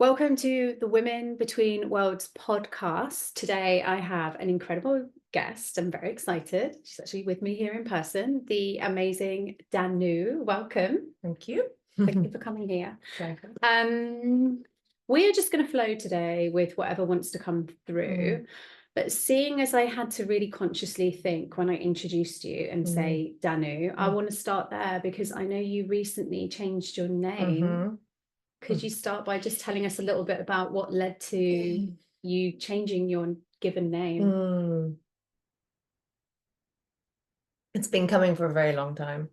Welcome to the Women Between Worlds podcast. Today I have an incredible guest. I'm very excited. She's actually with me here in person, the amazing Danu. Welcome. Thank you. Thank you for coming here. Pleasure. We are just going to flow today with whatever wants to come through. But seeing as I had to really consciously think when I introduced you and say Danu, I want to start there because I know you recently changed your name. Could you start by just telling us a little bit about what led to you changing your given name? It's been coming for a very long time.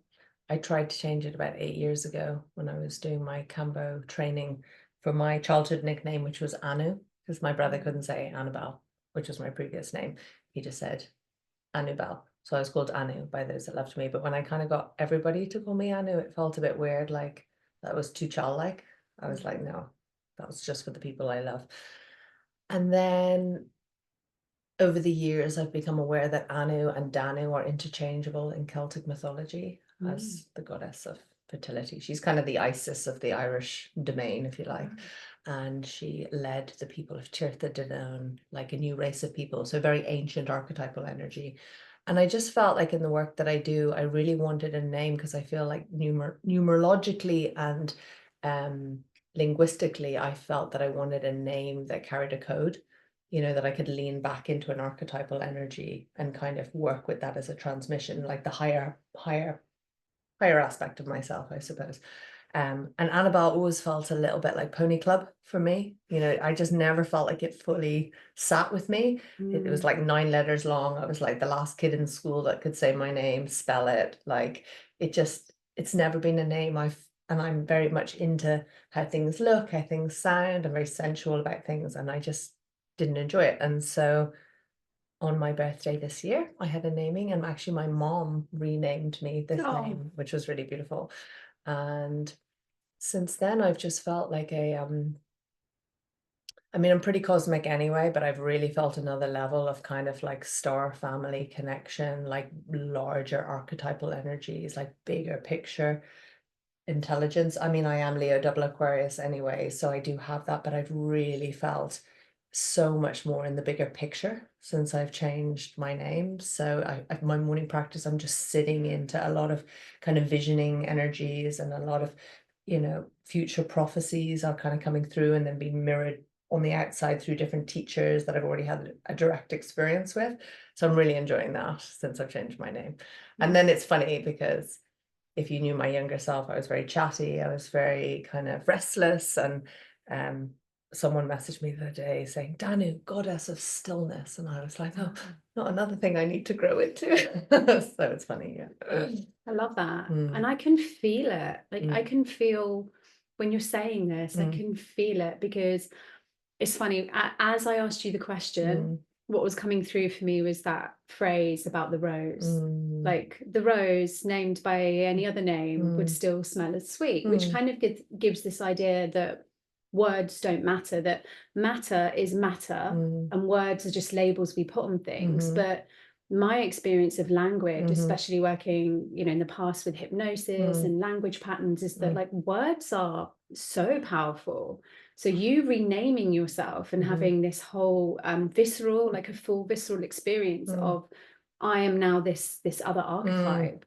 I tried to change it about 8 years ago when I was doing my Cambo training for my childhood nickname, which was Anu, because my brother couldn't say Annabelle, which was my previous name. He just said Annabelle. So I was called Anu by those that loved me. But when I kind of got everybody to call me Anu, it felt a bit weird, like that was too childlike. I was like, no, that was just for the people I love. And then over the years, I've become aware that Anu and Danu are interchangeable in Celtic mythology as the goddess of fertility. She's kind of the Isis of the Irish domain, if you like. And she led the people of Tirtha Danu, like a new race of people, so very ancient archetypal energy. And I just felt like in the work that I do, I really wanted a name because I feel like numerologically and linguistically, I felt that I wanted a name that carried a code, that I could lean back into an archetypal energy and kind of work with that as a transmission, like the higher aspect of myself, I suppose. And Annabelle always felt a little bit like Pony Club for me. I just never felt like it fully sat with me. It was like 9 letters long. I was like the last kid in school that could say my name, spell it. Like it's never been a name and I'm very much into how things look, how things sound. I'm very sensual about things, and I just didn't enjoy it. And so on my birthday this year, I had a naming, and actually my mom renamed me this name, which was really beautiful. And since then, I've just felt like I'm pretty cosmic anyway, but I've really felt another level of kind of like star family connection, like larger archetypal energies, like bigger picture intelligence. I am Leo double Aquarius anyway, so I do have that, but I've really felt so much more in the bigger picture since I've changed my name. So my morning practice, I'm just sitting into a lot of kind of visioning energies, and a lot of, future prophecies are kind of coming through and then being mirrored on the outside through different teachers that I've already had a direct experience with. So I'm really enjoying that since I've changed my name. And then it's funny because if you knew my younger self, I was very chatty. I was very kind of restless. And someone messaged me the other day saying, Danu, goddess of stillness. And I was like, oh, not another thing I need to grow into. So it's funny. Yeah. I love that. And I can feel it. Like I can feel when you're saying this, I can feel it, because it's funny. As I asked you the question, what was coming through for me was that phrase about the rose. Like the rose named by any other name would still smell as sweet, which kind of gives this idea that words don't matter, that matter is matter, and words are just labels we put on things. But my experience of language, especially working, in the past with hypnosis and language patterns, is that like words are so powerful. So you renaming yourself and having this whole visceral, like a full visceral experience of, I am now this other archetype.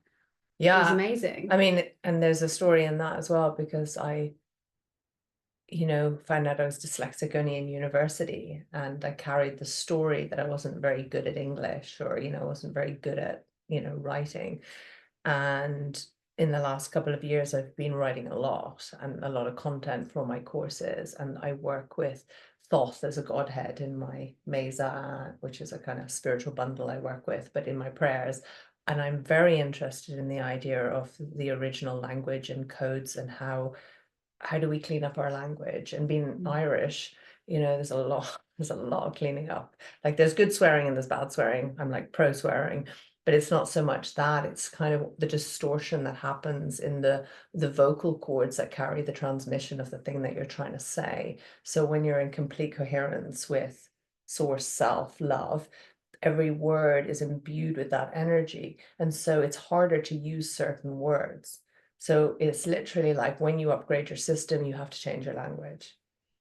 Yeah. It was amazing. And there's a story in that as well, because I found out I was dyslexic only in university, and I carried the story that I wasn't very good at English, or wasn't very good at writing. And in the last couple of years, I've been writing a lot and a lot of content for my courses, and I work with Thoth as a godhead in my mesa, which is a kind of spiritual bundle I work with, but in my prayers. And I'm very interested in the idea of the original language and codes, and how do we clean up our language? And being Irish, there's a lot of cleaning up. Like there's good swearing and there's bad swearing. I'm like pro swearing, but it's not so much that, it's kind of the distortion that happens in the vocal cords that carry the transmission of the thing that you're trying to say. So when you're in complete coherence with source self love, every word is imbued with that energy, and so it's harder to use certain words. So it's literally like when you upgrade your system, you have to change your language.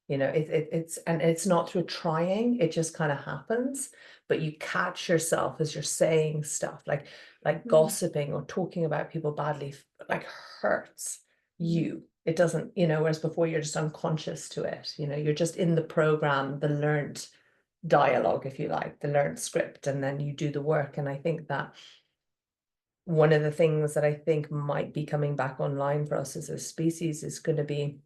You know, it's not through trying, it just kind of happens, but you catch yourself as you're saying stuff like gossiping or talking about people badly, like hurts you. It doesn't, you know, whereas before you're just unconscious to it, you know, you're just in the program, the learned dialogue, if you like, the learned script, and then you do the work. And I think that one of the things that I think might be coming back online for us as a species is going to be,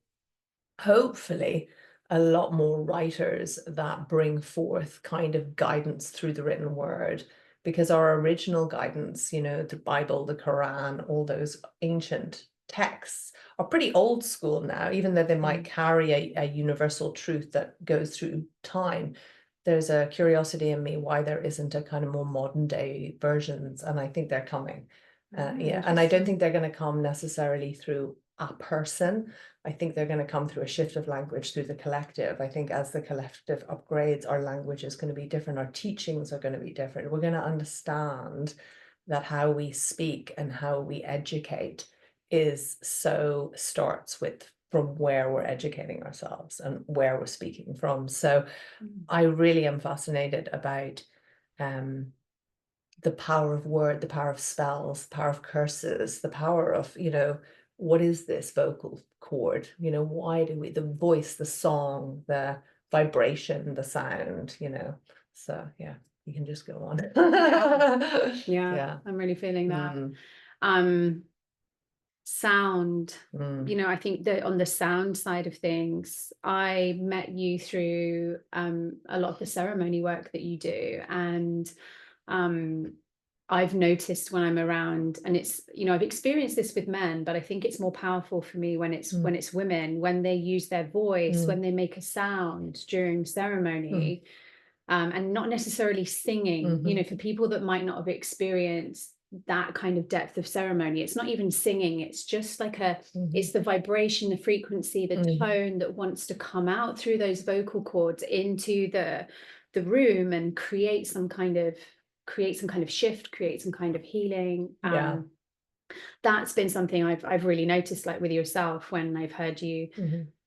hopefully, a lot more writers that bring forth kind of guidance through the written word, because our original guidance, you know, the Bible, the Quran, all those ancient texts are pretty old school now, even though they might carry a universal truth that goes through time. There's a curiosity in me why there isn't a kind of more modern day versions, and I think they're coming. Yeah, and I don't think they're going to come necessarily through a person. I think they're going to come through a shift of language through the collective. I think as the collective upgrades, our language is going to be different. Our teachings are going to be different. We're going to understand that how we speak and how we educate starts with from where we're educating ourselves and where we're speaking from. So I really am fascinated about the power of word, the power of spells, the power of curses, the power of, you know, what is this vocal cord? You know, why do we, the voice, the song, the vibration, the sound, you know? So yeah, you can just go on. Yeah, I'm really feeling that. Sound, you know, I think that on the sound side of things, I met you through a lot of the ceremony work that you do, and I've noticed when I'm around, and it's, you know, I've experienced this with men, but I think it's more powerful for me when it's women, when they use their voice, when they make a sound during ceremony, and not necessarily singing. You know, for people that might not have experienced that kind of depth of ceremony, it's not even singing, it's just like it's the vibration, the frequency, the tone that wants to come out through those vocal cords into the room and create some kind of shift, create some kind of healing. That's been something I've really noticed, like with yourself, when I've heard you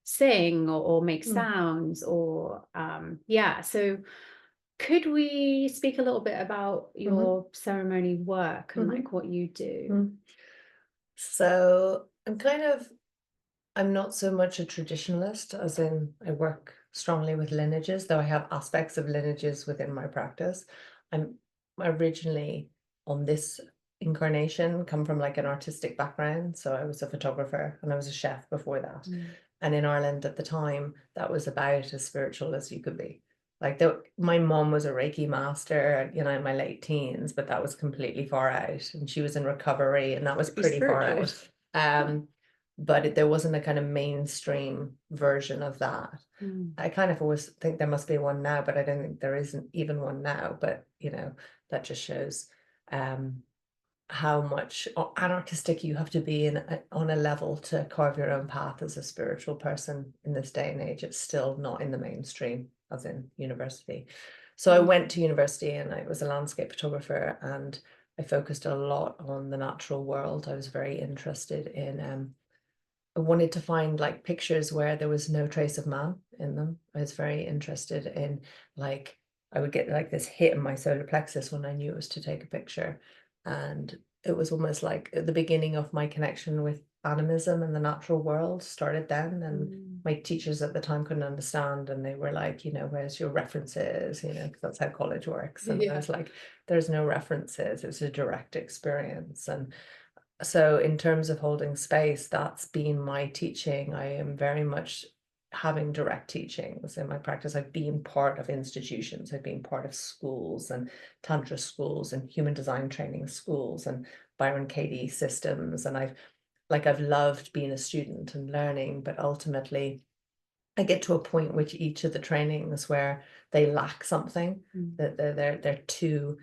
sing or make sounds, or so could we speak a little bit about your ceremony work and like what you do? So I'm not so much a traditionalist, as in I work strongly with lineages, though I have aspects of lineages within my practice. I'm originally, on this incarnation, come from like an artistic background. So I was a photographer and I was a chef before that. And in Ireland at the time, that was about as spiritual as you could be. Like my mom was a Reiki master, you know, in my late teens, but that was completely far out. And she was in recovery, and that was pretty far out. But there wasn't a kind of mainstream version of that. I kind of always think there must be one now, but I don't think there isn't even one now. But, you know, that just shows how much anarchistic you have to be on a level to carve your own path as a spiritual person in this day and age. It's still not in the mainstream, as in university. So I went to university and I was a landscape photographer, and I focused a lot on the natural world. I was very interested in I wanted to find like pictures where there was no trace of man in them. I was very interested in, like, I would get like this hit in my solar plexus when I knew it was to take a picture. And it was almost like the beginning of my connection with animism and the natural world started then. And my teachers at the time couldn't understand. And they were like, you know, where's your references? You know, because that's how college works. And I was like, there's no references. It's a direct experience. And so in terms of holding space, that's been my teaching. I am very much having direct teachings in my practice. I've been part of institutions. I've been part of schools and tantra schools and human design training schools and Byron Katie systems. And I've loved being a student and learning, but ultimately I get to a point which each of the trainings where they lack something, that they're too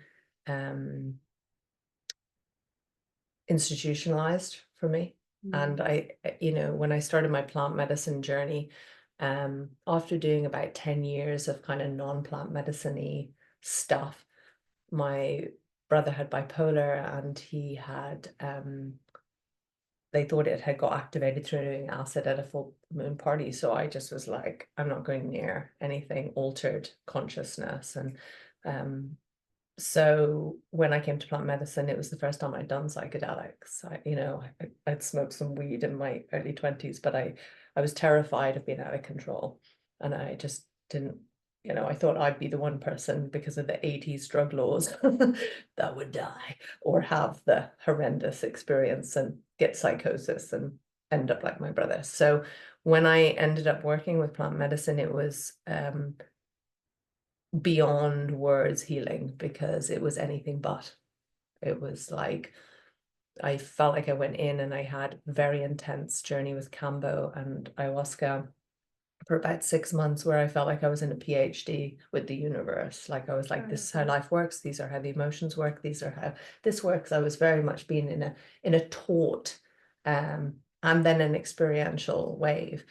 institutionalized for me. And I, you know, when I started my plant medicine journey, after doing about 10 years of kind of non-plant medicine-y stuff, my brother had bipolar, and he had they thought it had got activated through doing acid at a full moon party. So I just was like, I'm not going near anything altered consciousness. And so when I came to plant medicine, it was the first time I'd done psychedelics. I'd smoked some weed in my early 20s, but I was terrified of being out of control. And I just didn't, I thought I'd be the one person because of the 80s drug laws that would die or have the horrendous experience and get psychosis and end up like my brother. So when I ended up working with plant medicine, it was beyond words healing, because it was anything but. It was like, I felt like I went in and I had a very intense journey with Kambo and ayahuasca for about 6 months, where I felt like I was in a PhD with the universe. Like I was like, this is how life works. These are how the emotions work. These are how this works. I was very much being in a taught and then an experiential wave.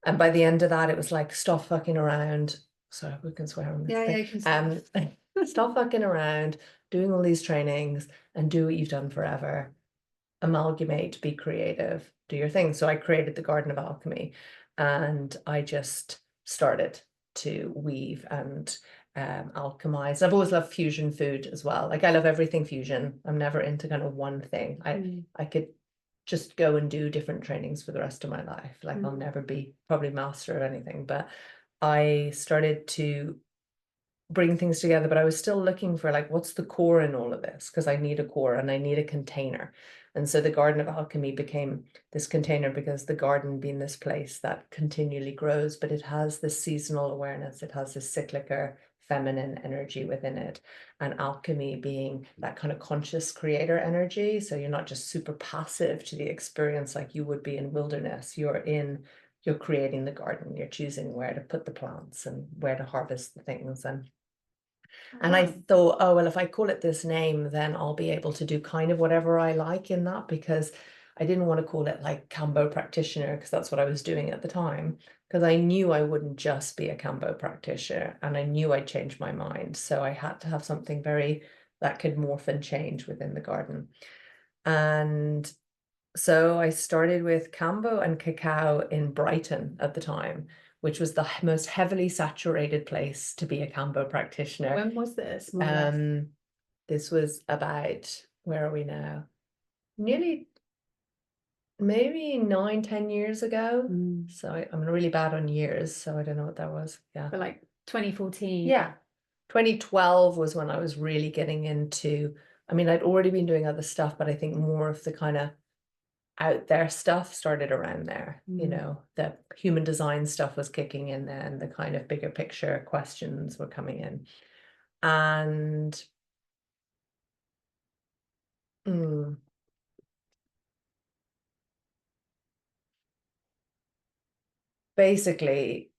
And by the end of that, it was like, stop fucking around. Sorry, we can swear on this thing. you can Stop fucking around, doing all these trainings, and do what you've done forever. Amalgamate, be creative, do your thing. So I created the Garden of Alchemy, and I just started to weave and alchemize. I've always loved fusion food as well. Like I love everything fusion. I'm never into kind of one thing. I could just go and do different trainings for the rest of my life. Like I'll never be probably master of anything, but I started to bring things together, but I was still looking for like, what's the core in all of this? Because I need a core and I need a container. And so the Garden of Alchemy became this container, because the garden being this place that continually grows, but it has this seasonal awareness. It has this cyclical feminine energy within it, and alchemy being that kind of conscious creator energy. So you're not just super passive to the experience like you would be in wilderness. You're creating the garden. You're choosing where to put the plants and where to harvest the things. And I thought, oh, well, if I call it this name, then I'll be able to do kind of whatever I like in that, because I didn't want to call it like Kambo practitioner, because that's what I was doing at the time, because I knew I wouldn't just be a Kambo practitioner, and I knew I'd change my mind. So I had to have something that could morph and change within the garden. And so I started with Kambo and cacao in Brighton at the time, which was the most heavily saturated place to be a Kambo practitioner. When was this? This was about, where are we now? Nearly, maybe 9-10 years ago. So I'm really bad on years, so I don't know what that was. Yeah. But like 2014. Yeah. 2012 was when I was really getting into, I mean, I'd already been doing other stuff, but I think more of the kind of out there stuff started around there. The human design stuff was kicking in then, the kind of bigger picture questions were coming in. And basically,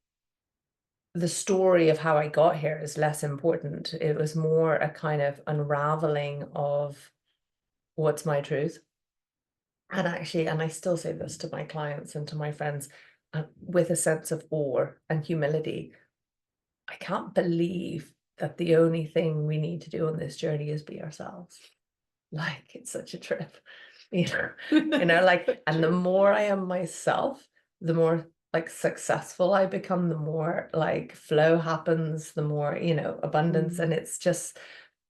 the story of how I got here is less important. It was more a kind of unraveling of what's my truth. And actually, and I still say this to my clients and to my friends, with a sense of awe and humility, I can't believe that the only thing we need to do on this journey is be ourselves. Like, it's such a trip, like, and the more I am myself, the more like successful I become, the more like flow happens, the more, abundance. And it's just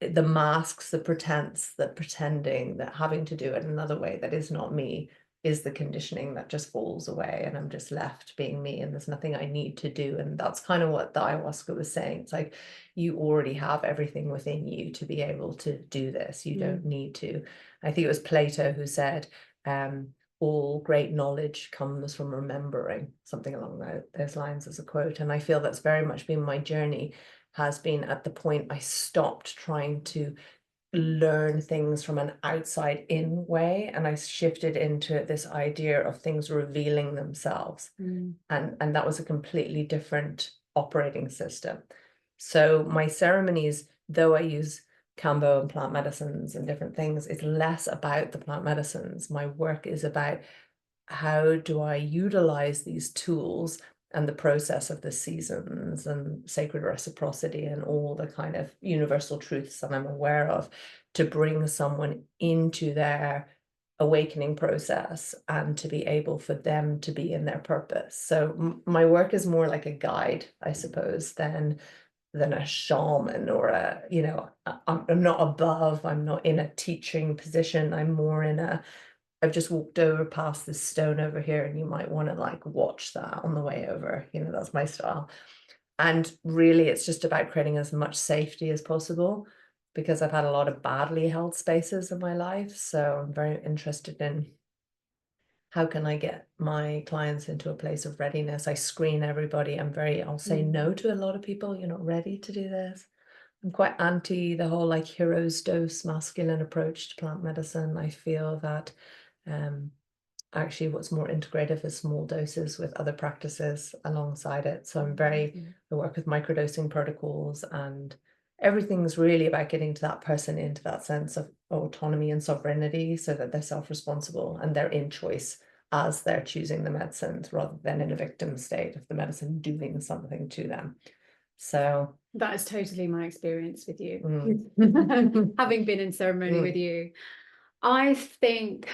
the masks, the pretense, the pretending, that having to do it another way that is not me is the conditioning that just falls away, and I'm just left being me, and there's nothing I need to do. And that's kind of what the ayahuasca was saying. It's like, you already have everything within you to be able to do this. You don't need to. I think it was Plato who said, all great knowledge comes from remembering, something along those lines as a quote. And I feel that's very much been my journey, has been at the point I stopped trying to learn things from an outside in way, and I shifted into this idea of things revealing themselves. And that was a completely different operating system. So my ceremonies, though I use Kambo and plant medicines and different things, it's less about the plant medicines. My work is about, how do I utilize these tools and the process of the seasons and sacred reciprocity and all the kind of universal truths that I'm aware of, to bring someone into their awakening process and to be able for them to be in their purpose. So my work is more like a guide, I suppose, than a shaman or a, you know, I'm not above, I'm not in a teaching position. I'm more in a, I've just walked over past this stone over here and you might want to like watch that on the way over. You know, that's my style. And really it's just about creating as much safety as possible, because I've had a lot of badly held spaces in my life. So I'm very interested in how can I get my clients into a place of readiness. I screen everybody. I'll say no to a lot of people. You're not ready to do this. I'm quite anti the whole like hero's dose masculine approach to plant medicine. I feel that actually what's more integrative is small doses with other practices alongside it. So I work with microdosing protocols, and everything's really about getting to that person into that sense of autonomy and sovereignty so that they're self-responsible and they're in choice as they're choosing the medicines, rather than in a victim state of the medicine doing something to them. So that is totally my experience with you. Having been in ceremony with you, I think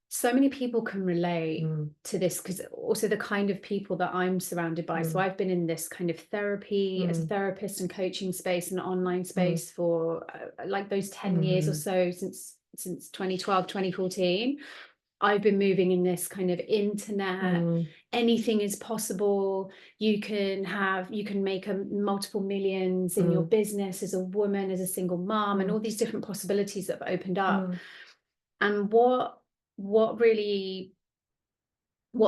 so many people can relate to this, because also the kind of people that I'm surrounded by. So I've been in this kind of therapy as a therapist and coaching space and online space for like those 10 years or so, since 2012, 2014. I've been moving in this kind of internet, anything is possible. You can make multiple millions in your business as a woman, as a single mom, and all these different possibilities that have opened up. And what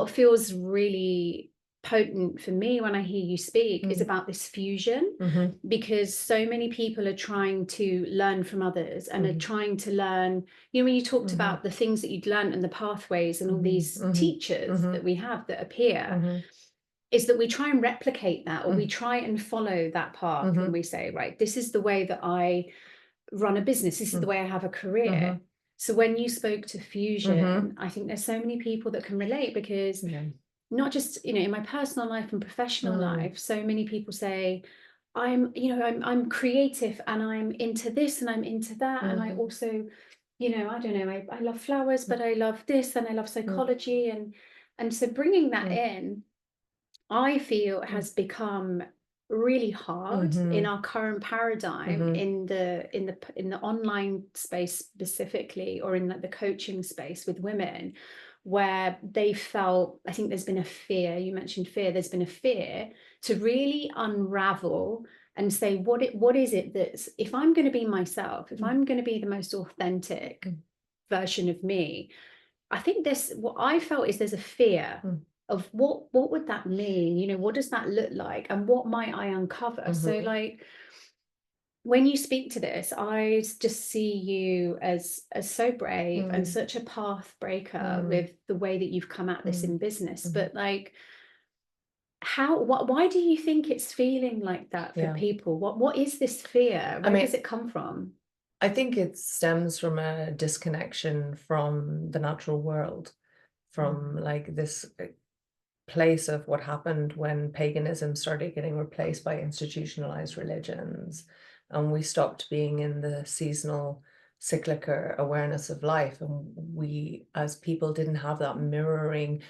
feels really potent for me when I hear you speak is about this fusion, because so many people are trying to learn from others and are trying to learn, you know, when you talked about the things that you'd learned and the pathways and all these teachers that we have that appear, is that we try and replicate that, or we try and follow that path when we say, right, this is the way that I run a business, this is the way I have a career. So when you spoke to fusion, I think there's so many people that can relate, because not just, you know, in my personal life and professional life, so many people say, I'm creative and I'm into this and I'm into that. And I also, you know, I don't know, I love flowers, but I love this and I love psychology. And so bringing that in, I feel has become really hard in our current paradigm, in the online space specifically, or in the coaching space with women, where they felt, I think there's been a fear, you mentioned fear, there's been a fear to really unravel and say, what is it that's, if I'm going to be myself, if I'm going to be the most authentic version of me, I think what I felt is there's a fear of what would that mean? You know, what does that look like? And what might I uncover? So like, when you speak to this, I just see you as so brave and such a path breaker with the way that you've come at this in business. But like, why do you think it's feeling like that for people? What is this fear? Where does it come from? I think it stems from a disconnection from the natural world, from like this place of what happened when paganism started getting replaced by institutionalized religions, and we stopped being in the seasonal cyclical awareness of life, and we as people didn't have that mirroring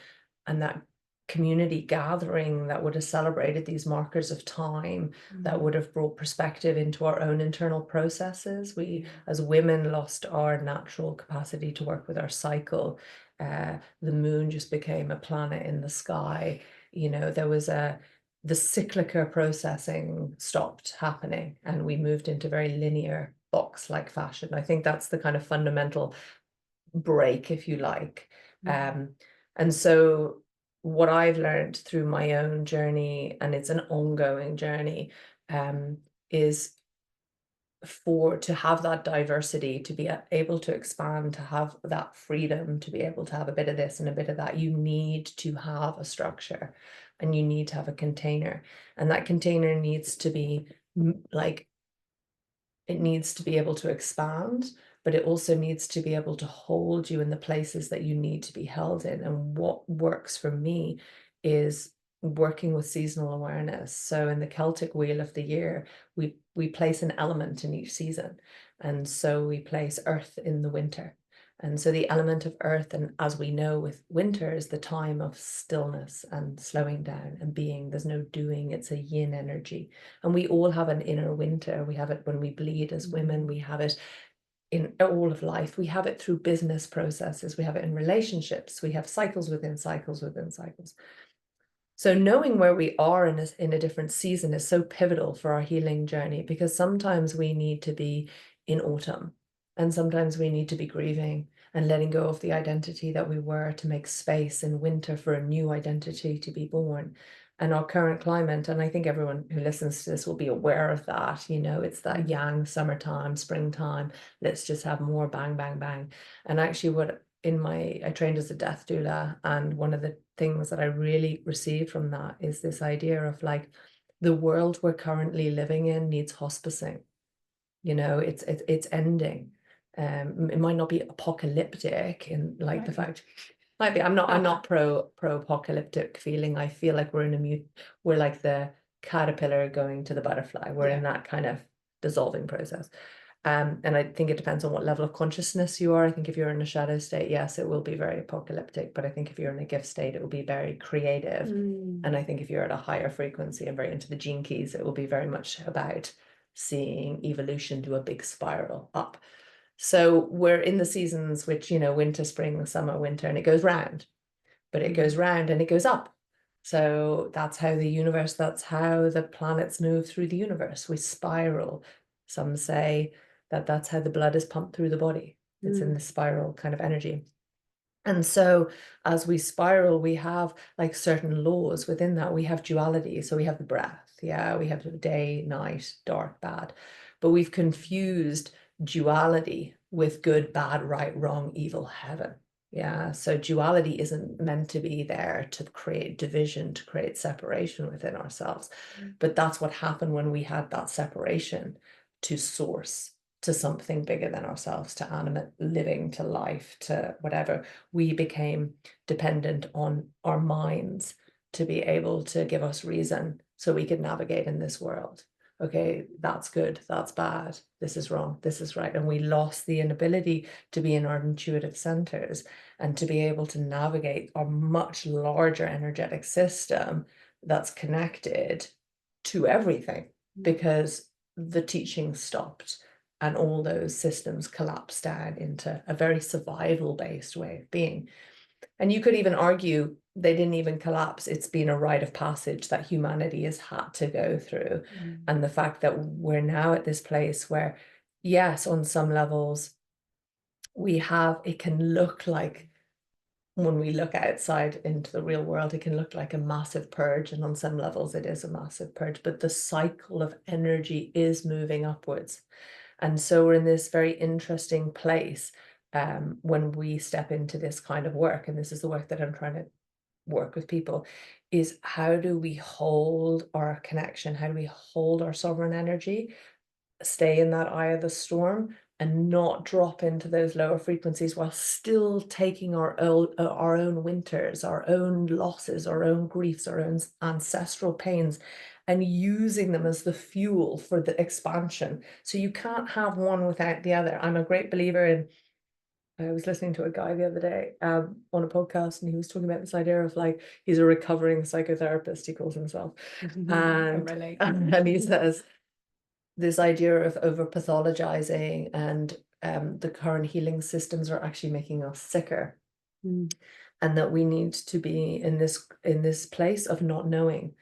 and that community gathering that would have celebrated these markers of time, that would have brought perspective into our own internal processes. We as women lost our natural capacity to work with our cycle. The moon just became a planet in the sky. You know, there was the cyclical processing stopped happening, and we moved into very linear box-like fashion. I think that's the kind of fundamental break, if you like. And so what I've learned through my own journey, and it's an ongoing journey, is to have that diversity, to be able to expand, to have that freedom, to be able to have a bit of this and a bit of that, you need to have a structure and you need to have a container. And that container needs to be like, it needs to be able to expand, but it also needs to be able to hold you in the places that you need to be held in. And what works for me is working with seasonal awareness. So in the Celtic wheel of the year, we place an element in each season. And so we place earth in the winter. And so the element of earth, and as we know with winter, is the time of stillness and slowing down and being. There's no doing. It's a yin energy. And we all have an inner winter. We have it when we bleed as women. We have it in all of life. We have it through business processes. We have it in relationships. We have cycles within cycles within cycles. So knowing where we are in a different season is so pivotal for our healing journey, because sometimes we need to be in autumn, and sometimes we need to be grieving and letting go of the identity that we were to make space in winter for a new identity to be born. And our current climate, and I think everyone who listens to this will be aware of that, it's that yang, summertime, springtime, let's just have more bang, bang, bang. And actually I trained as a death doula, and one of the things that I really received from that is this idea of like, the world we're currently living in needs hospicing. It's ending. It might not be apocalyptic in like the fact, might be. I'm not pro apocalyptic feeling. I feel like we're like the caterpillar going to the butterfly. We're in that kind of dissolving process. And I think it depends on what level of consciousness you are. I think if you're in a shadow state, yes, it will be very apocalyptic. But I think if you're in a gift state, it will be very creative. And I think if you're at a higher frequency and very into the gene keys, it will be very much about seeing evolution do a big spiral up. So we're in the seasons which, winter, spring, summer, winter, and it goes round. But it goes round and it goes up. So that's how that's how the planets move through the universe. We spiral. Some say that that's how the blood is pumped through the body. It's in the spiral kind of energy. And so as we spiral, we have like certain laws within that. We have duality. So we have the breath. Yeah, we have day, night, dark, bad. But we've confused duality with good, bad, right, wrong, evil, heaven. Yeah, so duality isn't meant to be there to create division, to create separation within ourselves. But that's what happened when we had that separation to source, to something bigger than ourselves, to animate living, to life, to whatever. We became dependent on our minds to be able to give us reason so we could navigate in this world. Okay, that's good, that's bad, this is wrong, this is right. And we lost the inability to be in our intuitive centers and to be able to navigate a much larger energetic system that's connected to everything, because the teaching stopped and all those systems collapsed down into a very survival-based way of being. And you could even argue they didn't even collapse. It's been a rite of passage that humanity has had to go through. And the fact that we're now at this place where, yes, on some levels, it can look like, when we look outside into the real world, it can look like a massive purge. And on some levels, it is a massive purge, but the cycle of energy is moving upwards. And so we're in this very interesting place when we step into this kind of work. And this is the work that I'm trying to work with people, is how do we hold our connection? How do we hold our sovereign energy, stay in that eye of the storm, and not drop into those lower frequencies while still taking our own winters, our own losses, our own griefs, our own ancestral pains, and using them as the fuel for the expansion. So you can't have one without the other. I'm a great believer in, I was listening to a guy the other day on a podcast, and he was talking about this idea of like, he's a recovering psychotherapist, he calls himself. And he says, this idea of over pathologizing and the current healing systems are actually making us sicker. And that we need to be in this place of not knowing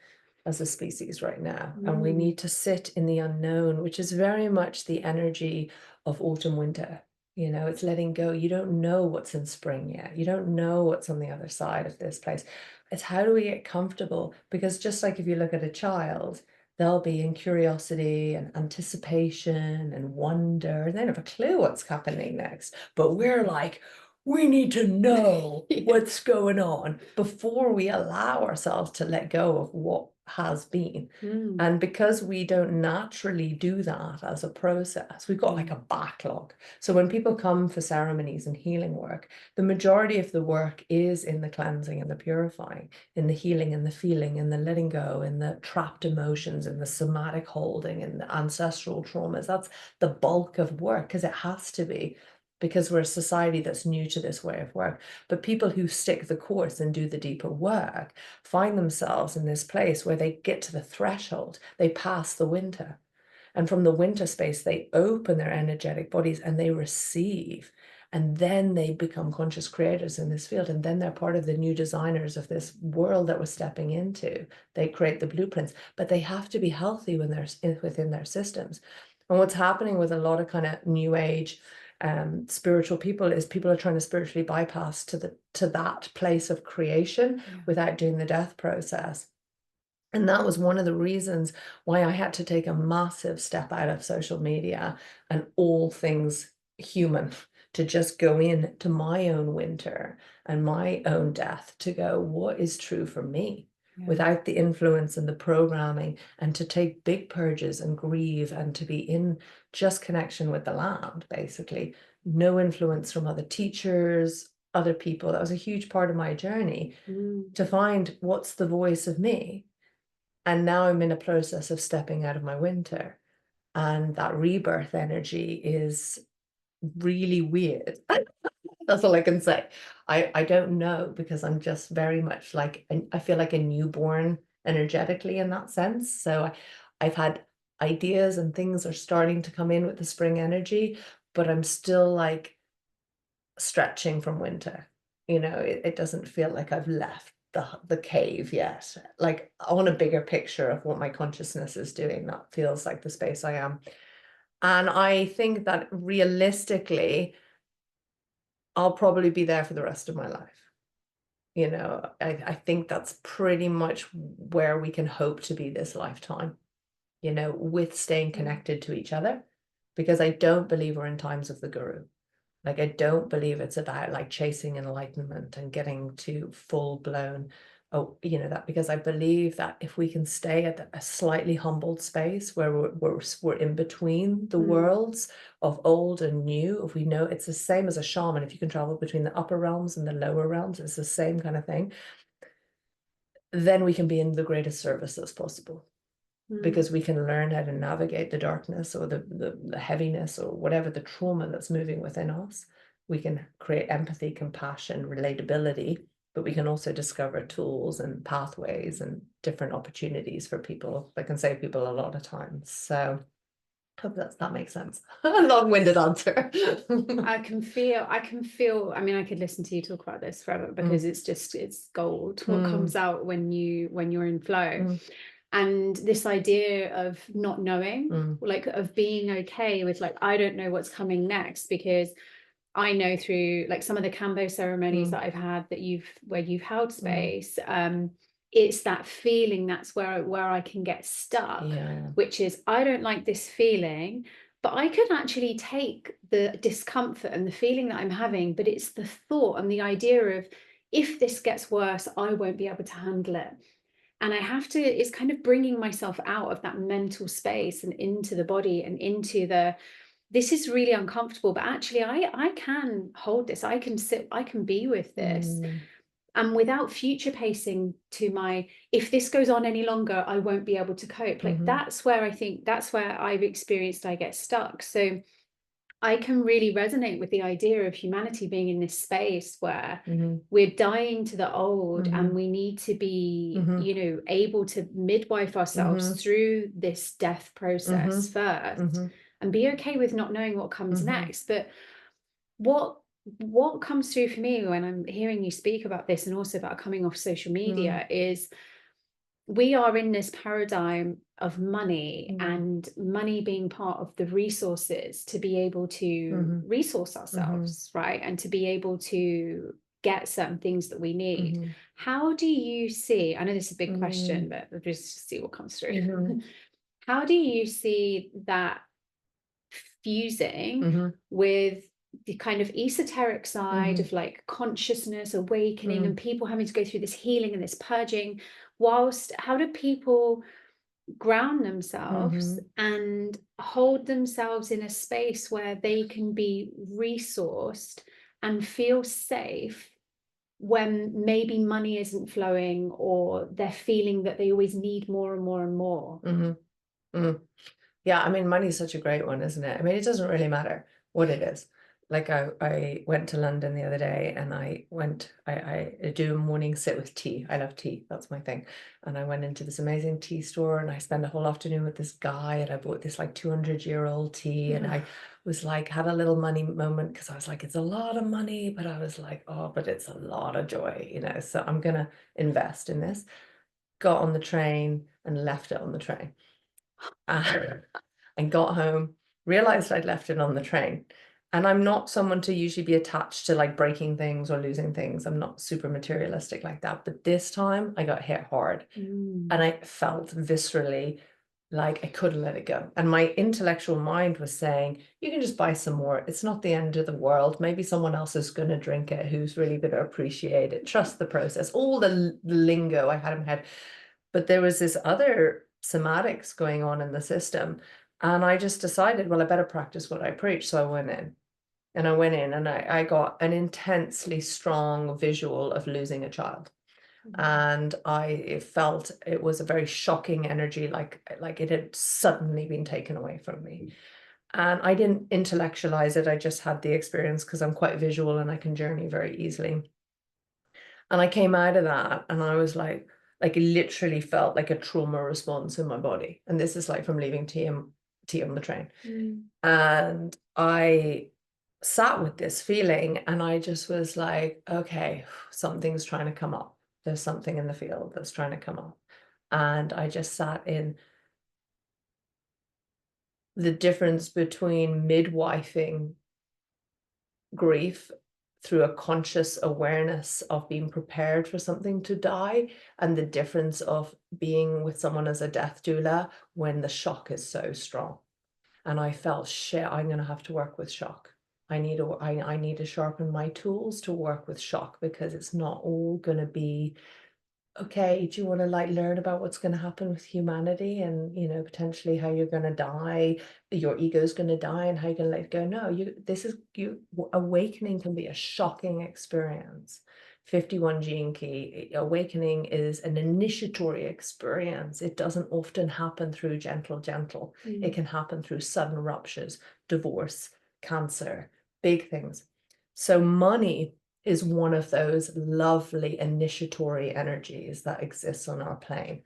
as a species right now. And we need to sit in the unknown, which is very much the energy of autumn, winter. It's letting go. You don't know what's in spring yet. You don't know what's on the other side of this place. It's how do we get comfortable? Because just like if you look at a child, they'll be in curiosity and anticipation and wonder. They don't have a clue what's happening next. But we're like, we need to know what's going on before we allow ourselves to let go of what has been. And because we don't naturally do that as a process, we've got like a backlog. So when people come for ceremonies and healing work, the majority of the work is in the cleansing and the purifying, in the healing and the feeling and the letting go, in the trapped emotions and the somatic holding and the ancestral traumas. That's the bulk of work, because it has to be, because we're a society that's new to this way of work. But people who stick the course and do the deeper work find themselves in this place where they get to the threshold, they pass the winter. And from the winter space, they open their energetic bodies and they receive. And then they become conscious creators in this field. And then they're part of the new designers of this world that we're stepping into. They create the blueprints, but they have to be healthy when they're within their systems. And what's happening with a lot of kind of new age spiritual people is people are trying to spiritually bypass to that place of creation without doing the death process. And that was one of the reasons why I had to take a massive step out of social media and all things human, to just go in to my own winter and my own death, to go, what is true for me? Without the influence and the programming, and to take big purges and grieve, and to be in just connection with the land, basically. No influence from other teachers, other people. That was a huge part of my journey, to find what's the voice of me. And now I'm in a process of stepping out of my winter. And that rebirth energy is really weird. That's all I can say. I don't know, because I'm just very much like, I feel like a newborn energetically in that sense. So I've had ideas and things are starting to come in with the spring energy, but I'm still like stretching from winter. It doesn't feel like I've left the cave yet. Like, I want a bigger picture of what my consciousness is doing. That feels like the space I am. And I think that realistically, I'll probably be there for the rest of my life. I think that's pretty much where we can hope to be this lifetime, with staying connected to each other, because I don't believe we're in times of the guru. Like, I don't believe it's about like chasing enlightenment and getting to full blown, that, because I believe that if we can stay at a slightly humbled space where we're in between the worlds of old and new, if we know it's the same as a shaman, if you can travel between the upper realms and the lower realms, it's the same kind of thing, then we can be in the greatest service as possible. Because we can learn how to navigate the darkness or the heaviness or whatever the trauma that's moving within us. We can create empathy, compassion, relatability, but we can also discover tools and pathways and different opportunities for people that can save people a lot of time. So I hope that makes sense. A long-winded answer. I can feel, I mean, I could listen to you talk about this forever, because it's gold what comes out when you're in flow. And this idea of not knowing, like, of being okay with, like, I don't know what's coming next, because I know through like some of the Cambo ceremonies that I've had where you've held space, it's that feeling, that's where I can get stuck, which is, I don't like this feeling, but I could actually take the discomfort and the feeling that I'm having, but it's the thought and the idea of, if this gets worse, I won't be able to handle it. And I have to, it's kind of bringing myself out of that mental space and into the body and into this is really uncomfortable, but actually I can hold this. I can sit, I can be with this. And without future pacing to if this goes on any longer, I won't be able to cope. Like, that's where I've experienced I get stuck. So I can really resonate with the idea of humanity being in this space where we're dying to the old, and we need to be, able to midwife ourselves through this death process first, and be okay with not knowing what comes next. But what comes through for me when I'm hearing you speak about this, and also about coming off social media, is we are in this paradigm of money, and money being part of the resources to be able to resource ourselves, right? And to be able to get certain things that we need. How do you see, I know this is a big question, but we'll just see what comes through. How do you see that fusing with the kind of esoteric side of like consciousness, awakening, and people having to go through this healing and this purging, whilst how do people ground themselves and hold themselves in a space where they can be resourced and feel safe when maybe money isn't flowing, or they're feeling that they always need more and more and more? Yeah, I mean, money is such a great one, isn't it? I mean, it doesn't really matter what it is. Like I went to London the other day, and I do a morning sit with tea. I love tea. That's my thing. And I went into this amazing tea store, and I spent a whole afternoon with this guy, and I bought this like 200-year-old tea. And I was like, had a little money moment, because I was like, it's a lot of money, but I was like, oh, but it's a lot of joy, you know, so I'm gonna invest in this. Got on the train and left it on the train. And got home, realized I'd left it on the train. And I'm not someone to usually be attached to like breaking things or losing things. I'm not super materialistic like that. But this time I got hit hard, and I felt viscerally like I couldn't let it go. And my intellectual mind was saying, you can just buy some more. It's not the end of the world. Maybe someone else is going to drink it who's really going to appreciate it. Trust the process. All the lingo I had in my head. But there was this other somatics going on in the system. And I just decided, well, I better practice what I preach. So I went in. And I got an intensely strong visual of losing a child. And I felt it was a very shocking energy, like it had suddenly been taken away from me. And I didn't intellectualize it. I just had the experience because I'm quite visual and I can journey very easily. And I came out of that and I was like it literally felt like a trauma response in my body. And this is like from leaving tea on the train. And I sat with this feeling, and I just was like, okay, something's trying to come up. There's something in the field that's trying to come up. And I just sat in the difference between midwifing grief through a conscious awareness of being prepared for something to die, and the difference of being with someone as a death doula when the shock is so strong. And I felt, shit, I'm going to have to work with shock. I need to sharpen my tools to work with shock, because it's not all going to be, okay, do you want to like learn about what's going to happen with humanity and, you know, potentially how you're going to die, your ego's going to die and how you're going to let it go? No, awakening can be a shocking experience. 51 gene key, awakening is an initiatory experience. It doesn't often happen through gentle. It can happen through sudden ruptures, divorce, cancer, big things. So money is one of those lovely initiatory energies that exists on our plane.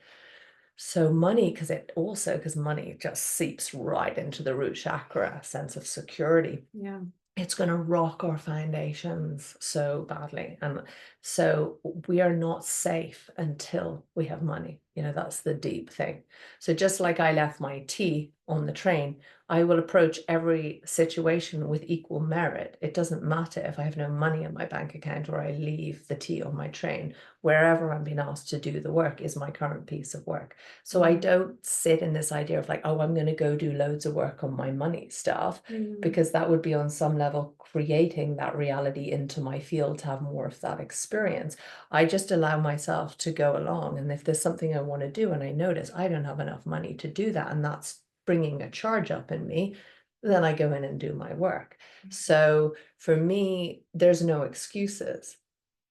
So money, because money just seeps right into the root chakra, sense of security. Yeah. It's going to rock our foundations so badly. And so we are not safe until we have money. You know, that's the deep thing. So just like I left my tea on the train, I will approach every situation with equal merit. It doesn't matter if I have no money in my bank account or I leave the tea on my train. Wherever I'm being asked to do the work is my current piece of work. So I don't sit in this idea of like, oh, I'm going to go do loads of work on my money stuff, because that would be on some level creating that reality into my field to have more of that experience. I just allow myself to go along. And if there's something I want to do and I notice I don't have enough money to do that, and that's bringing a charge up in me, then I go in and do my work. So for me, there's no excuses.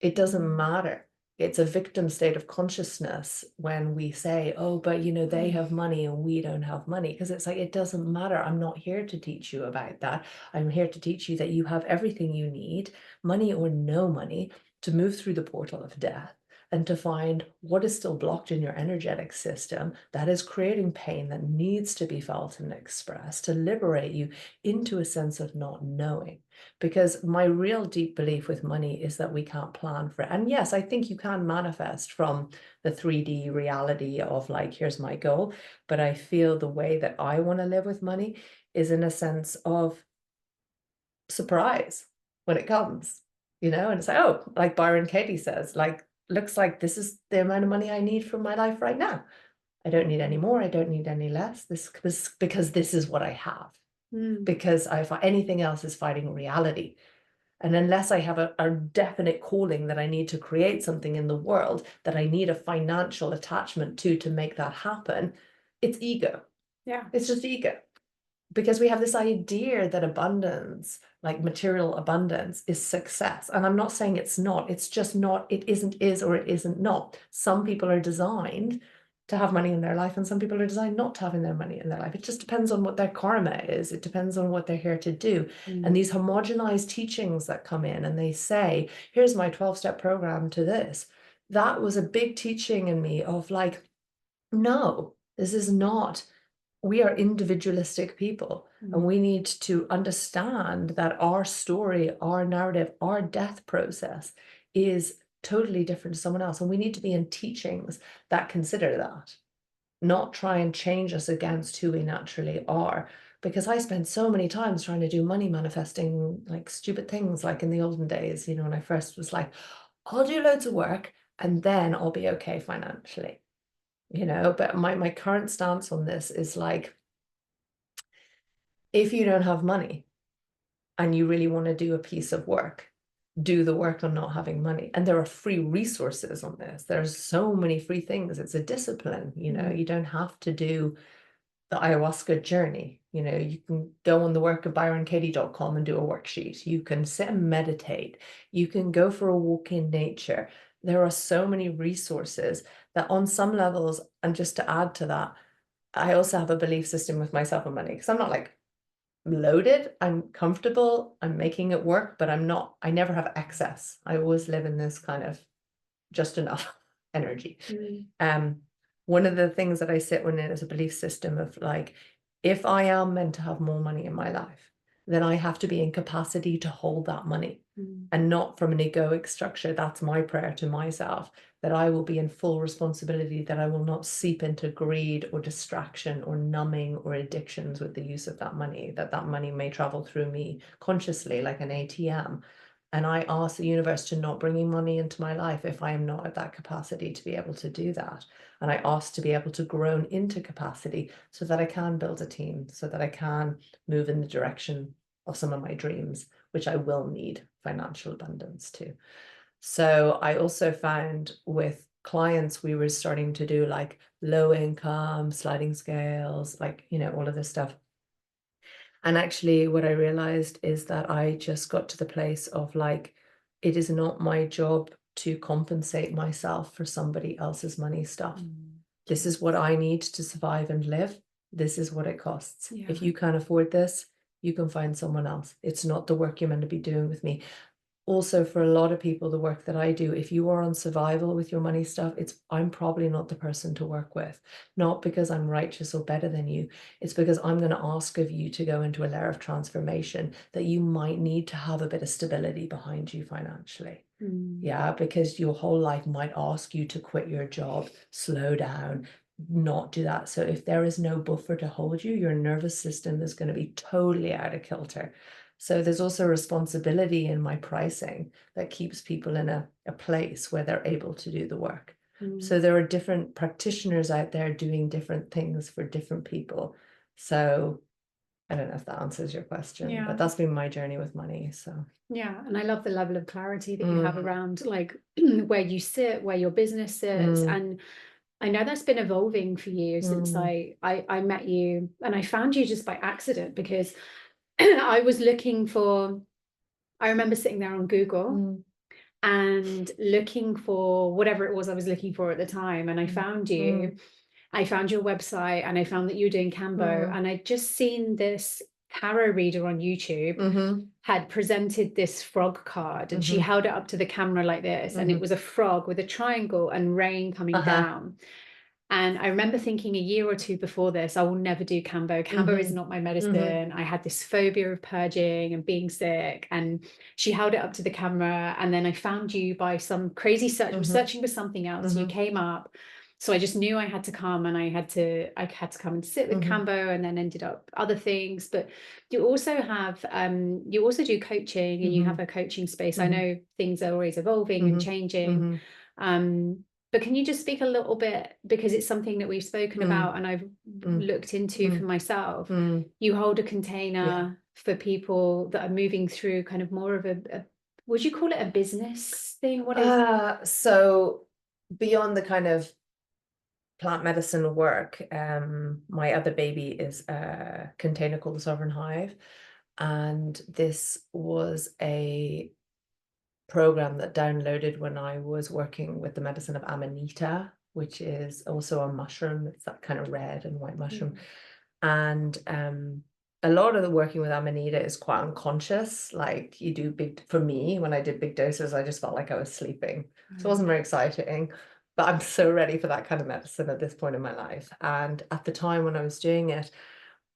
It doesn't matter. It's a victim state of consciousness when we say, oh, but you know, they have money and we don't have money. Because it's like, it doesn't matter. I'm not here to teach you about that. I'm here to teach you that you have everything you need, money or no money, to move through the portal of death and to find what is still blocked in your energetic system that is creating pain that needs to be felt and expressed, to liberate you into a sense of not knowing. Because my real deep belief with money is that we can't plan for it. And yes, I think you can manifest from the 3D reality of like, here's my goal. But I feel the way that I want to live with money is in a sense of surprise when it comes, you know, and it's like, oh, like Byron Katie says, like, looks like this is the amount of money I need for my life right now. I don't need any more. I don't need any less. Because this is what I have. because anything else is fighting reality. And unless I have a definite calling that I need to create something in the world that I need a financial attachment to make that happen, it's ego. Yeah. It's just ego. Because we have this idea that abundance, like material abundance, is success. And I'm not saying it's not. It's just not. It isn't is or it isn't not. Some people are designed to have money in their life, and some people are designed not to have their money in their life. It just depends on what their karma is. It depends on what they're here to do. And these homogenized teachings that come in and they say, here's my 12-step program to this. That was a big teaching in me of like, no, this is not. We are individualistic people, and we need to understand that our story, our narrative, our death process is totally different to someone else. And we need to be in teachings that consider that, not try and change us against who we naturally are. Because I spent so many times trying to do money manifesting, like stupid things, like in the olden days, you know, when I first was like, I'll do loads of work and then I'll be okay financially. You know, but my current stance on this is like, if you don't have money and you really want to do a piece of work, do the work on not having money. And there are free resources on this. There's so many free things. It's a discipline, you know, you don't have to do the ayahuasca journey. You know, you can go on the work of byronkatie.com and do a worksheet. You can sit and meditate. You can go for a walk in nature. There are so many resources that on some levels, and just to add to that, I also have a belief system with myself and money, because I'm not like loaded. I'm comfortable. I'm making it work, but I never have excess. I always live in this kind of just enough energy. One of the things that I sit in as a belief system of like, if I am meant to have more money in my life, then I have to be in capacity to hold that money, and not from an egoic structure. That's my prayer to myself, that I will be in full responsibility, that I will not seep into greed or distraction or numbing or addictions with the use of that money, that money may travel through me consciously like an ATM. And I ask the universe to not bring money into my life if I am not at that capacity to be able to do that. And I ask to be able to grow into capacity so that I can build a team, so that I can move in the direction of some of my dreams, which I will need financial abundance to. So I also found with clients, we were starting to do like low income, sliding scales, like, you know, all of this stuff. And actually what I realized is that I just got to the place of like, it is not my job to compensate myself for somebody else's money stuff. This is what I need to survive and live. This is what it costs. If you can't afford this, you can find someone else. It's not the work you're meant to be doing with me. Also, for a lot of people, the work that I do, if you are on survival with your money stuff, I'm probably not the person to work with. Not because I'm righteous or better than you. It's because I'm going to ask of you to go into a layer of transformation that you might need to have a bit of stability behind you financially. Yeah, because your whole life might ask you to quit your job, slow down, not do that. So if there is no buffer to hold you, your nervous system is going to be totally out of kilter. So there's also a responsibility in my pricing that keeps people in a place where they're able to do the work. So there are different practitioners out there doing different things for different people. So I don't know if that answers your question, but that's been my journey with money. So yeah, and I love the level of clarity that you have around like where you sit, where your business sits. And I know that's been evolving for you since I met you, and I found you just by accident because I was looking for, I remember sitting there on Google and looking for whatever it was I was looking for at the time. And I found you, I found your website, and I found that you were doing Cambo. And I'd just seen this tarot reader on YouTube had presented this frog card, and she held it up to the camera like this. And it was a frog with a triangle and rain coming down. And I remember thinking a year or two before this, I will never do Cambo. Cambo is not my medicine. I had this phobia of purging and being sick. And she held it up to the camera. And then I found you by some crazy search. I was searching for something else. You came up. So I just knew I had to come, and I had to come and sit with Cambo, and then ended up other things. But you also have, you also do coaching, and you have a coaching space. I know things are always evolving and changing. But can you just speak a little bit, because it's something that we've spoken about and I've looked into for myself. You hold a container for people that are moving through kind of more of a would you call it a business thing? What is so beyond the kind of plant medicine work, my other baby is a container called the Sovereign Hive, and this was a program that downloaded when I was working with the medicine of Amanita, which is also a mushroom. It's that kind of red and white mushroom. And a lot of the working with Amanita is quite unconscious. Like you do big, for me, when I did big doses, I just felt like I was sleeping. So it wasn't very exciting, but I'm so ready for that kind of medicine at this point in my life. And at the time when I was doing it,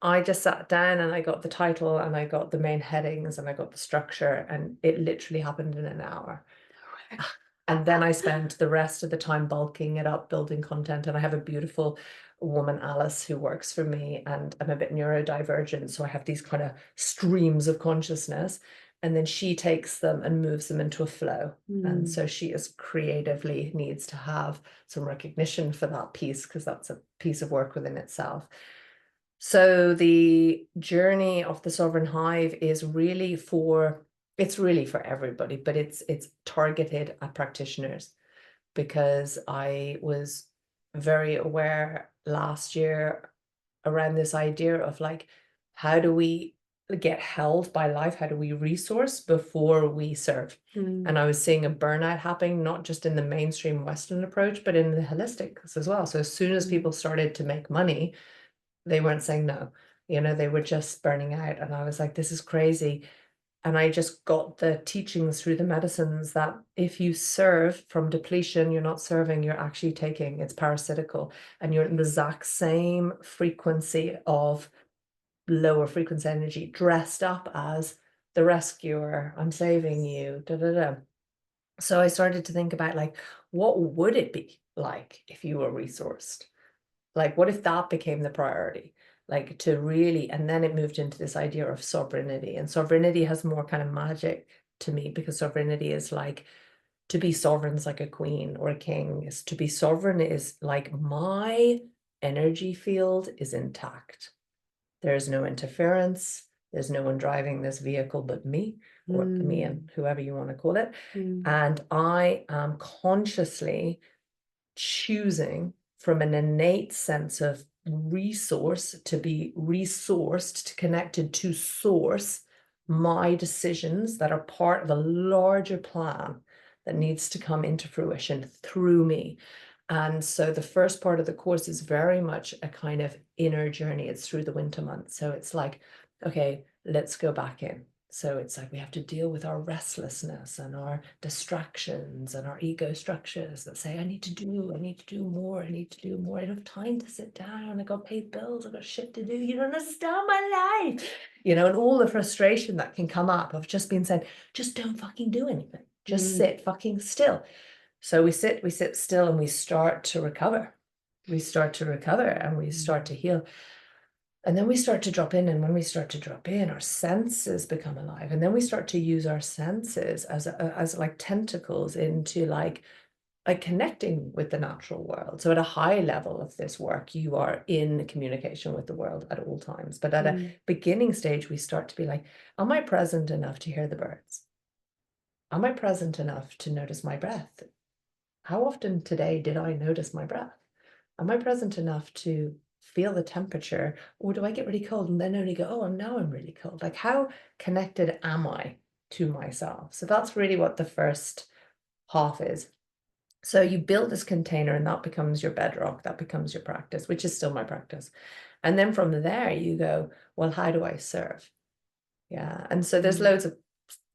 I just sat down and I got the title and I got the main headings and I got the structure, and it literally happened in an hour. And then I spent the rest of the time bulking it up, building content. And I have a beautiful woman, Alice, who works for me, and I'm a bit neurodivergent. So I have these kind of streams of consciousness. And then she takes them and moves them into a flow. And so she is creatively needs to have some recognition for that piece, because that's a piece of work within itself. So the journey of the Sovereign Hive is really for, it's really for everybody, but it's targeted at practitioners, because I was very aware last year around this idea of like, how do we get held by life? How do we resource before we serve? And I was seeing a burnout happening, not just in the mainstream Western approach, but in the holistics as well. So as soon as people started to make money, they weren't saying no, you know, they were just burning out. And I was like, this is crazy. And I just got the teachings through the medicines that if you serve from depletion, you're not serving, you're actually taking, it's parasitical, and you're in the exact same frequency of lower frequency energy, dressed up as the rescuer, I'm saving you, da da da. So I started to think about like, what would it be like if you were resourced? Like, what if that became the priority? Like to really, and then it moved into this idea of sovereignty. And sovereignty has more kind of magic to me, because sovereignty is like, to be sovereign is like a queen or a king. Is to be sovereign is like, my energy field is intact. There's no interference. There's no one driving this vehicle but me, or me and whoever you want to call it. And I am consciously choosing from an innate sense of resource to be resourced, to connected to source, my decisions that are part of a larger plan that needs to come into fruition through me. And so the first part of the course is very much a kind of inner journey. It's through the winter months. So it's like, okay, let's go back in. So it's like we have to deal with our restlessness and our distractions and our ego structures that say, I need to do more, I need to do more. I don't have time to sit down. I got paid bills, I got shit to do. You don't understand my life. You know, and all the frustration that can come up of just being said, just don't fucking do anything. Just sit fucking still. So we sit still, and we start to recover. We start to recover and we start to heal. And then we start to drop in, and when we start to drop in, our senses become alive. And then we start to use our senses as like tentacles into like connecting with the natural world. So at a high level of this work, you are in communication with the world at all times. But at a beginning stage, we start to be like, am I present enough to hear the birds? Am I present enough to notice my breath? How often today did I notice my breath? Am I present enough to feel the temperature, or do I get really cold and then only go, oh, now I'm really cold? Like, how connected am I to myself? So that's really what the first half is. So you build this container, and that becomes your bedrock, that becomes your practice, which is still my practice. And then from there you go, well, how do I serve? Yeah. And so there's loads of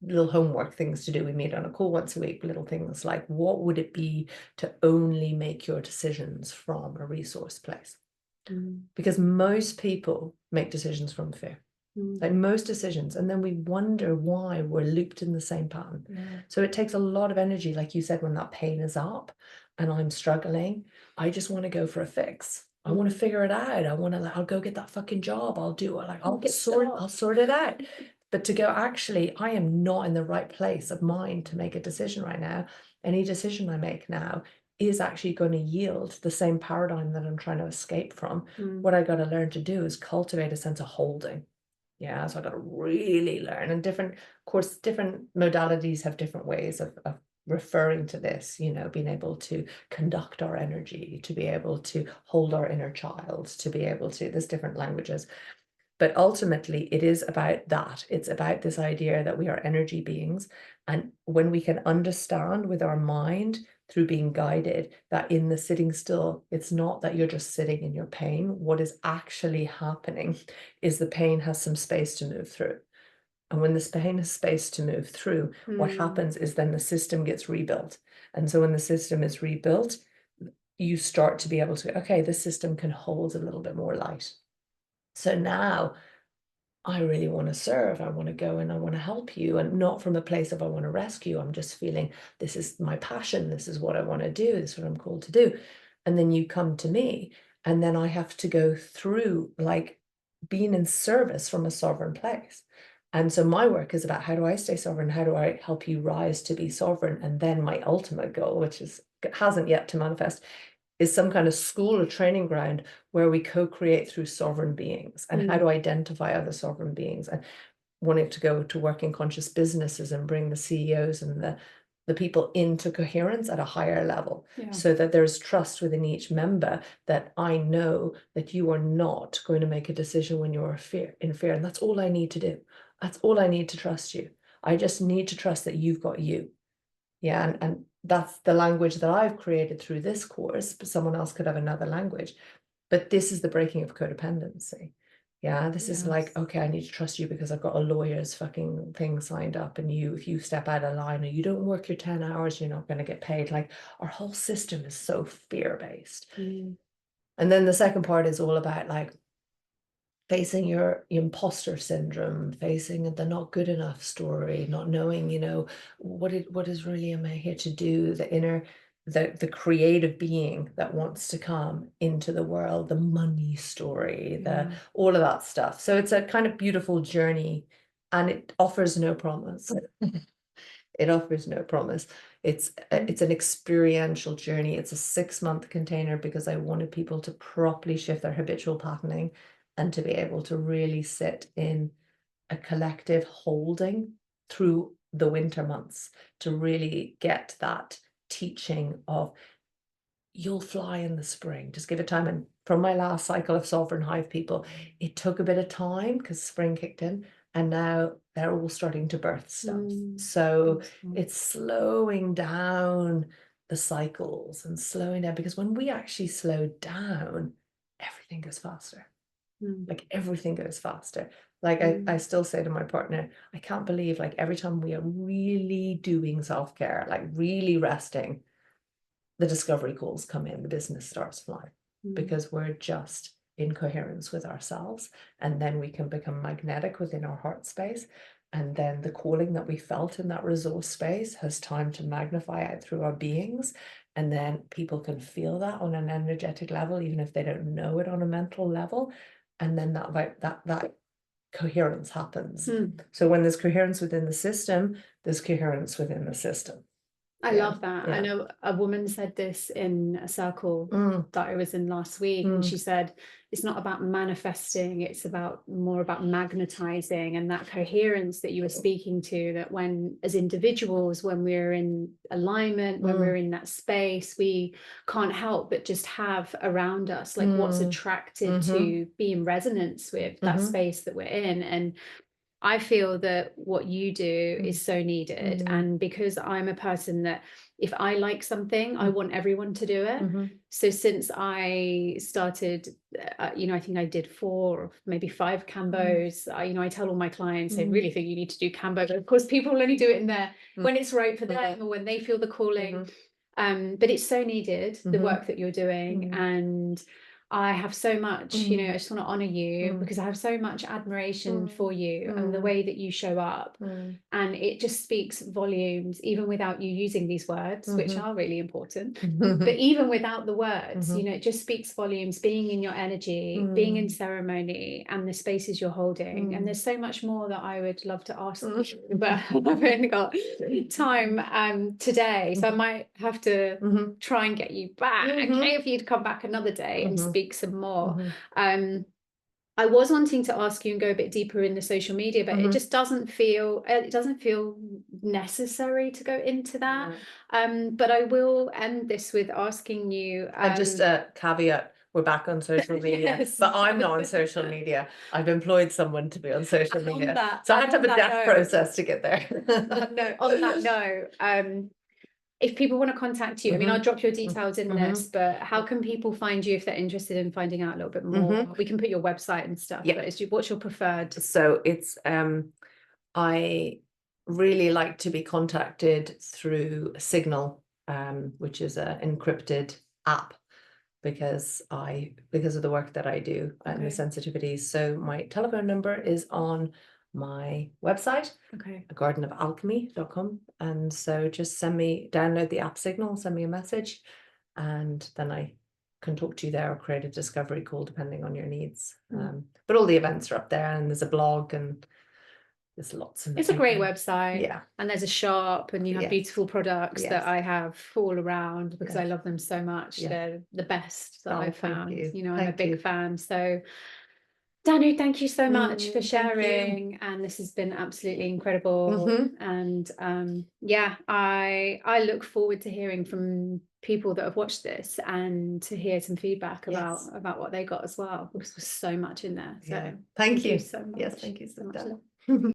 little homework things to do. We meet on a call once a week, little things like, what would it be to only make your decisions from a resource place? Because most people make decisions from fear, like most decisions, and then we wonder why we're looped in the same pattern. So it takes a lot of energy, like you said, when that pain is up and I'm struggling, I just want to go for a fix. I want to figure it out. I want to, like, I'll go get that fucking job. I'll do it. Like, I'll sort it out. But to go, actually, I am not in the right place of mind to make a decision right now. Any decision I make now is actually going to yield the same paradigm that I'm trying to escape from. What I got to learn to do is cultivate a sense of holding. Yeah, so I got to really learn, and different modalities have different ways of referring to this, you know, being able to conduct our energy, to be able to hold our inner child, to be able to, there's different languages. But ultimately, it is about that. It's about this idea that we are energy beings. And when we can understand with our mind through being guided that in the sitting still, it's not that you're just sitting in your pain. What is actually happening is the pain has some space to move through. And when this pain has space to move through, what happens is then the system gets rebuilt. And so when the system is rebuilt, you start to be able to, okay, the system can hold a little bit more light. So now I really want to serve. I want to go and I want to help you, and not from a place of I want to rescue. I'm just feeling this is my passion. This is what I want to do. This is what I'm called to do. And then you come to me, and then I have to go through like being in service from a sovereign place. And so my work is about how do I stay sovereign? How do I help you rise to be sovereign? And then my ultimate goal, which hasn't yet to manifest, is some kind of school or training ground where we co-create through sovereign beings, and how to identify other sovereign beings, and wanting to go to work in conscious businesses and bring the CEOs and the people into coherence at a higher level, so that there's trust within each member that I know that you are not going to make a decision when you're in fear. And that's all I need to do. That's all I need to trust you. I just need to trust that you've got you. Yeah, and that's the language that I've created through this course, but someone else could have another language. But this is the breaking of codependency. Yeah, this is like, okay, I need to trust you because I've got a lawyer's fucking thing signed up, and if you step out of line or you don't work your 10 hours, you're not going to get paid. Like, our whole system is so fear-based. And then the second part is all about like facing your imposter syndrome, facing the not good enough story, not knowing, you know, what is really am I here to do, the inner, the creative being that wants to come into the world, the money story, all of that stuff. So it's a kind of beautiful journey, and it offers no promise. It offers no promise. It's an experiential journey. It's a 6-month container because I wanted people to properly shift their habitual patterning and to be able to really sit in a collective holding through the winter months, to really get that teaching of you'll fly in the spring. Just give it time. And from my last cycle of Sovereign Hive people, it took a bit of time because spring kicked in, and now they're all starting to birth stuff. So it's slowing down the cycles and slowing down, because when we actually slow down, everything goes faster. Like everything goes faster. Like I still say to my partner, I can't believe like every time we are really doing self-care, like really resting, the discovery calls come in, the business starts flying, because we're just in coherence with ourselves. And then we can become magnetic within our heart space. And then the calling that we felt in that resource space has time to magnify out through our beings. And then people can feel that on an energetic level, even if they don't know it on a mental level. And then that coherence happens. So when there's coherence within the system, there's coherence within the system. I love that. I know a woman said this in a circle that I was in last week, and she said it's not about manifesting, it's more about magnetizing, and that coherence that you were speaking to, that when as individuals, when we're in alignment, when we're in that space, we can't help but just have around us like what's attracted to be in resonance with that space that we're in. And I feel that what you do is so needed. And because I'm a person that if I like something, I want everyone to do it. So since I started, you know, I think I did 4 or maybe 5 Cambos. You know, I tell all my clients, I really think you need to do Cambo. But of course, people only do it in there when it's right for them or when they feel the calling. But it's so needed, the work that you're doing. And I have so much, you know, I just want to honor you because I have so much admiration for you and the way that you show up. And it just speaks volumes, even without you using these words, which are really important. But even without the words, you know, it just speaks volumes, being in your energy, being in ceremony and the spaces you're holding. And there's so much more that I would love to ask you, but I've only got time today. So I might have to try and get you back, okay, if you'd come back another day and speak some more. I was wanting to ask you and go a bit deeper in the social media, but it just doesn't feel necessary to go into that. But I will end this with asking you. Just a caveat. We're back on social media, yes. But I'm not on social media. I've employed someone to be on social media. So I had to have a death process to get there. On that note, if people want to contact you, I mean, I'll drop your details in this, but how can people find you if they're interested in finding out a little bit more? We can put your website and stuff, but what's your preferred? So it's, I really like to be contacted through Signal, which is an encrypted app, because of the work that I do and the sensitivities. So my telephone number is on my website, gardenofalchemy.com. And so just download the app Signal, send me a message, and then I can talk to you there or create a discovery call depending on your needs. But all the events are up there, and there's a blog, and there's lots of it's a great website. And there's a shop, and you have beautiful products that I have all around because I love them so much. They're the best that I've found. You know, I'm a big fan. So Danu, thank you so much for sharing, and this has been absolutely incredible. And I look forward to hearing from people that have watched this and to hear some feedback about what they got as well, because there's so much in there. So thank you so much. Yes, thank you so much.